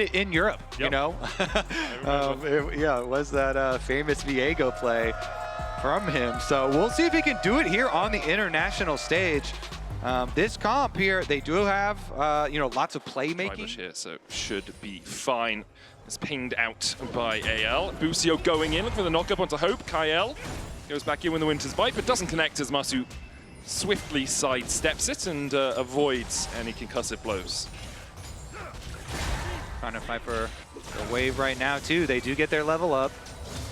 in Europe, you know? It was that famous Viego play from him. So we'll see if he can do it here on the international stage. This comp here, they do have, lots of playmaking. Here, so should be fine. It's pinged out by AL. Busio going in, looking for the knock-up onto Hope. Kael goes back in with the Winter's Bite, but doesn't connect as Masu swiftly sidesteps it and avoids any concussive blows. Trying to fight for the wave right now, too. They do get their level up.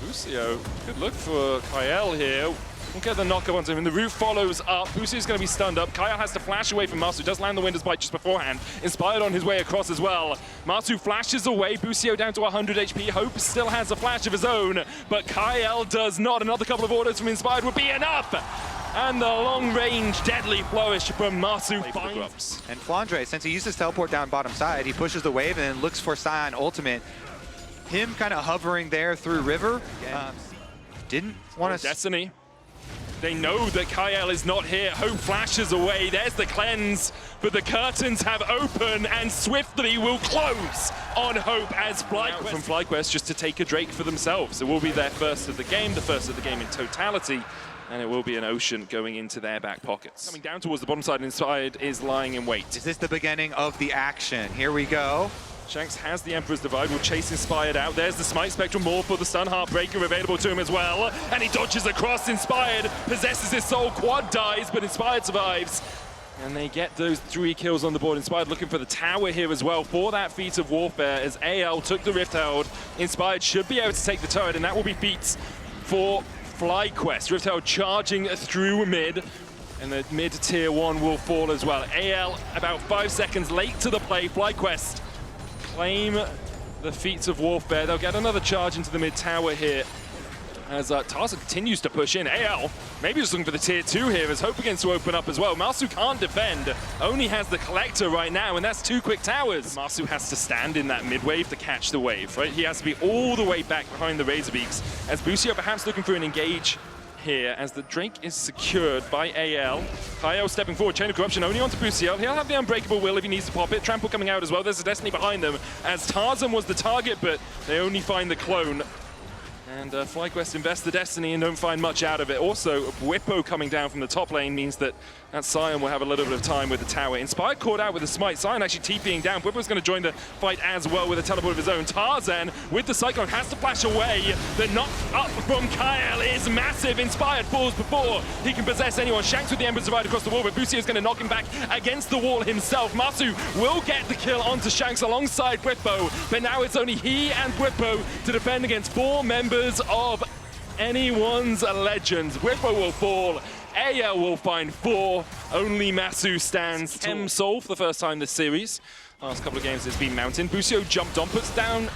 Busio, good look for Kael here. We'll get the knock-up onto him, and the root follows up. Busio's going to be stunned up. Kael has to flash away from Masu. Does land the Winter's Bite just beforehand. Inspired on his way across as well. Masu flashes away. Busio down to 100 HP. Hope still has a flash of his own, but Kael does not. Another couple of orders from Inspired would be enough. And the long-range deadly flourish from Masu finds. And Flandre, since he uses teleport down bottom side, he pushes the wave and then looks for Scion ultimate. Him kind of hovering there through River. Didn't want to... Destiny. They know that Kael is not here. Hope flashes away. There's the cleanse, but the curtains have opened and swiftly will close on Hope as FlyQuest from FlyQuest just to take a Drake for themselves. It will be their first of the game, the first of the game in totality, and it will be an Ocean going into their back pockets. Coming down towards the bottom side, Inspired is lying in wait. Is this the beginning of the action? Here we go. Shanks has the Emperor's Divide, will chase Inspired out. There's the Smite Spectrum, more for the Stun Heartbreaker available to him as well. And he dodges across. Inspired possesses his soul, Quad dies, but Inspired survives. And they get those 3 kills on the board. Inspired looking for the tower here as well for that feat of warfare as AL took the Rift Herald. Inspired should be able to take the turret, and that will be feats for FlyQuest. Rift Herald charging through mid. And the mid tier 1 will fall as well. AL about 5 seconds late to the play. FlyQuest claim the feats of warfare. They'll get another charge into the mid tower here as Tarzan continues to push in. AL maybe just looking for the tier 2 here as Hope begins to open up as well. Masu can't defend, only has the Collector right now, and that's 2 quick towers. Masu has to stand in that mid wave to catch the wave, right? He has to be all the way back behind the Razorbeaks as Busio perhaps looking for an engage here as the Drake is secured by AL. Kael stepping forward, Chain of Corruption only onto Busio. He'll have the Unbreakable Will if he needs to pop it. Trample coming out as well. There's a Destiny behind them as Tarzan was the target, but they only find the clone. And FlyQuest invest the Destiny and don't find much out of it. Also, Whippo coming down from the top lane means that Sion will have a little bit of time with the tower. Inspired caught out with a smite. Sion actually TPing down. Whippo's going to join the fight as well with a teleport of his own. Tarzan with the Cyclone has to flash away. The knock up from Kael is massive. Inspired falls before he can possess anyone. Shanks with the Ember's Divide across the wall, but Busio's going to knock him back against the wall himself. Masu will get the kill onto Shanks alongside Whippo, but now it's only he and Whippo to defend against 4 members of anyone's legends. Whippo will fall. AL will find 4. Only Masu stands. Tem Soul for the first time this series. Last couple of games it's been Mountain. Busio jumped on, puts down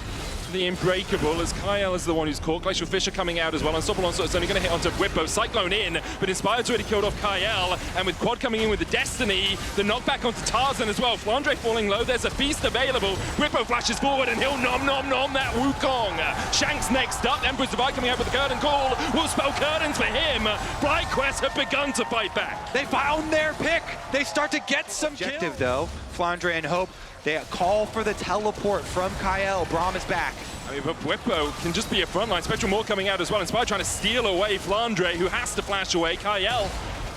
the Unbreakable as Kael is the one who's caught. Glacial Fisher coming out as well. Unstoppable Onslaught is only going to hit onto Whippo. Cyclone in, but Inspired's already killed off Kael. And with Quad coming in with the Destiny, the knockback onto Tarzan as well. Flandre falling low. There's a feast available. Whippo flashes forward and he'll nom that Wukong. Shanks next up. Emperor's Divide coming out with the Curtain Call. Will spell curtains for him. FlyQuest have begun to fight back. They found their pick. They start to get some objective though. Flandre and Hope. They call for the teleport from Kael. Braum is back. I mean, but Whippo can just be a frontline. Spectral Maw coming out as well. Inspired trying to steal away Flandre, who has to flash away. Kael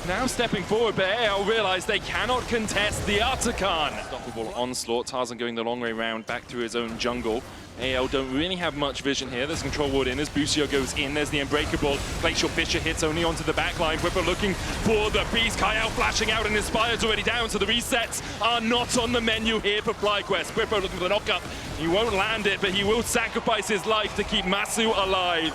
now stepping forward, but AL realize they cannot contest the Artican. Unstoppable Onslaught. Tarzan going the long way round back through his own jungle. AL don't really have much vision here. There's Control Ward in as Busio goes in. There's the Unbreakable. Glacial Fisher hits only onto the backline. Whippo looking for the Beast. Kael flashing out and Inspired's already down, so the resets are not on the menu here for FlyQuest. Whippo looking for the knockup. He won't land it, but he will sacrifice his life to keep Masu alive.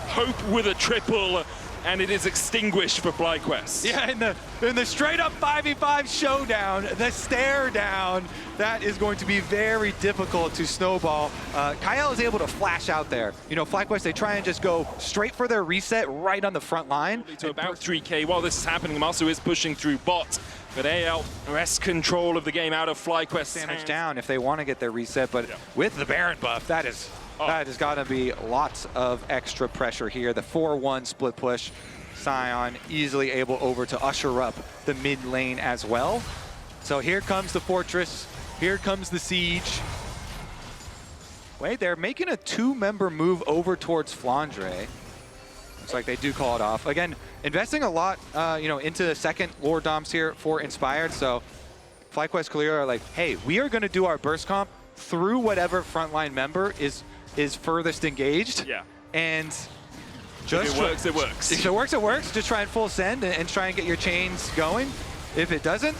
Hope with a triple. And it is extinguished for FlyQuest. Yeah, in the straight-up 5v5 showdown, the stare down, that is going to be very difficult to snowball. Kael is able to flash out there. You know, FlyQuest, they try and just go straight for their reset right on the front line. To about 3K. While this is happening, Masu is pushing through bot. But AL wrests control of the game out of FlyQuest. Damage down if they want to get their reset, but with the Baron buff, that has got to be lots of extra pressure here. The 4-1 split push. Sion easily able over to usher up the mid lane as well. So here comes the fortress. Here comes the siege. Wait, they're making a 2-member move over towards Flandre. Looks like they do call it off. Again, investing a lot, into the second Lord Doms here for Inspired. So FlyQuest Clear are like, hey, we are going to do our burst comp through whatever frontline member is furthest engaged. Yeah. And just if it works, it works. If it works, it works. Just try and full send and try and get your chains going. If it doesn't.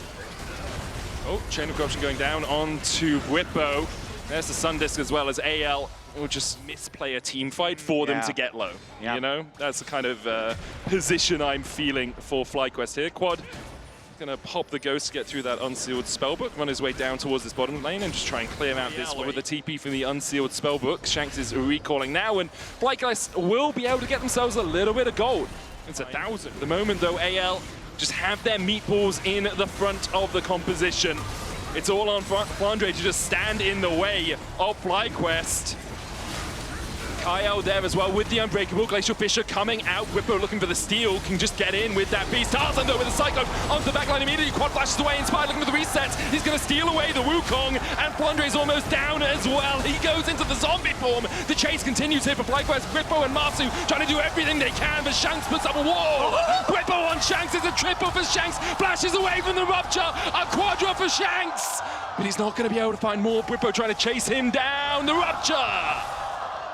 Oh, chain of corruption going down onto Whippo. There's the Sun Disc as well as AL will just misplay a team fight for them to get low. Yeah. You know, that's the kind of position I'm feeling for FlyQuest here. Quad gonna pop the Ghost, get through that unsealed spellbook, run his way down towards this bottom lane and just try and clear out this with a TP from the unsealed spellbook. Shanks is recalling now, and FlyQuest will be able to get themselves a little bit of gold. It's 1,000. At the moment though, AL just have their meatballs in the front of the composition. It's all on Flandre to just stand in the way of FlyQuest. Kyle there as well with the Unbreakable. Glacial Fisher coming out. Whippo looking for the steal. Can just get in with that beast. Tarzan though with the Cyclone onto the backline immediately. Quad flashes away. Inspired looking for the resets. He's going to steal away the Wukong. And Flandre's almost down as well. He goes into the zombie form. The chase continues here for FlyQuest. Whippo and Marsu trying to do everything they can. But Shanks puts up a wall. Whippo on Shanks. It's a triple for Shanks. Flashes away from the rupture. A quadra for Shanks. But he's not going to be able to find more. Whippo trying to chase him down. The rupture.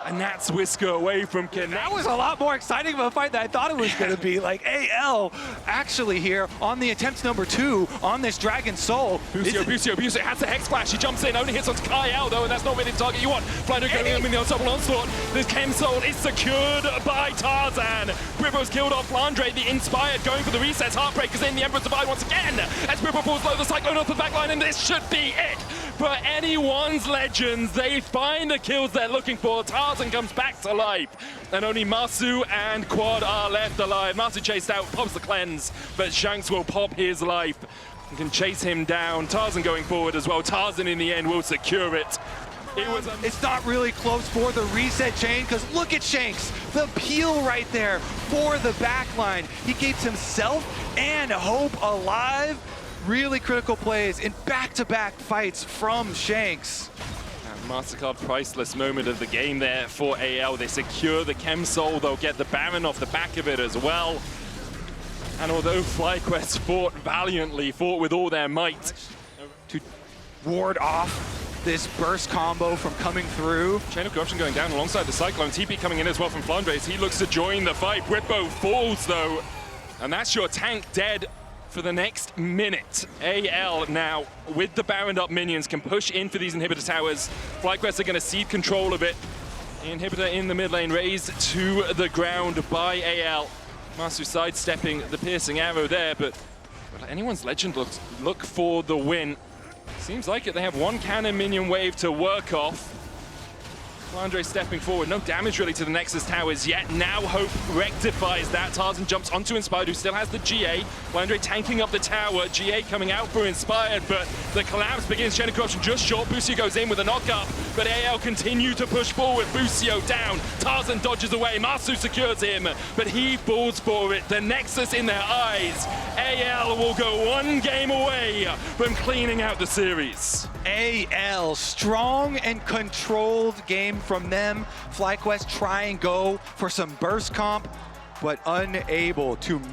And that's Whisker away from Connect. That was a lot more exciting of a fight than I thought it was going to be. Like, AL actually here on the attempt number 2 on this Dragon Soul. Busio has the Hex Flash. He jumps in, only hits onto Kyle though, and that's not really the target you want. Flandre going in with the ensemble onslaught. This Chem Soul is secured by Tarzan. Bribbo's killed off Flandre. The Inspired going for the resets. Heartbreaker's in. The Emperor's Divide once again. As Bribbo falls low, the Cyclone off the backline, and this should be it. For anyone's Legends, they find the kills they're looking for. Tarzan comes back to life, and only Marsu and Quad are left alive. Marsu chased out, pops the cleanse, but Shanks will pop his life. You can chase him down. Tarzan going forward as well. Tarzan in the end will secure it. It's not really close for the reset chain, because look at Shanks, the peel right there for the backline. He keeps himself and Hope alive. Really critical plays in back-to-back fights from Shanks. MasterCard priceless moment of the game there for AL. They secure the Chem Soul. They'll get the Baron off the back of it as well. And although FlyQuest fought valiantly, fought with all their might to ward off this burst combo from coming through. Chain of Corruption going down alongside the Cyclone. TP coming in as well from Flandre. He looks to join the fight. Whippo falls though. And that's your tank dead for the next minute. AL now, with the Baron up minions, can push in for these inhibitor towers. FlyQuest are going to cede control of it. The inhibitor in the mid lane, raised to the ground by AL. Masu sidestepping the piercing arrow there, but anyone's Legend look for the win. Seems like it. They have one cannon minion wave to work off. Flandre stepping forward, no damage really to the Nexus towers yet. Now Hope rectifies that. Tarzan jumps onto Inspired, who still has the GA. Flandre tanking up the tower. GA coming out for Inspired, but the collapse begins. Chain of Corruption just short. Busio goes in with a knock-up, but AL continue to push forward. Busio down. Tarzan dodges away. Marsu secures him, but he falls for it. The Nexus in their eyes. AL will go one game away from cleaning out the series. AL, strong and controlled game from them. FlyQuest try and go for some burst comp, but unable to make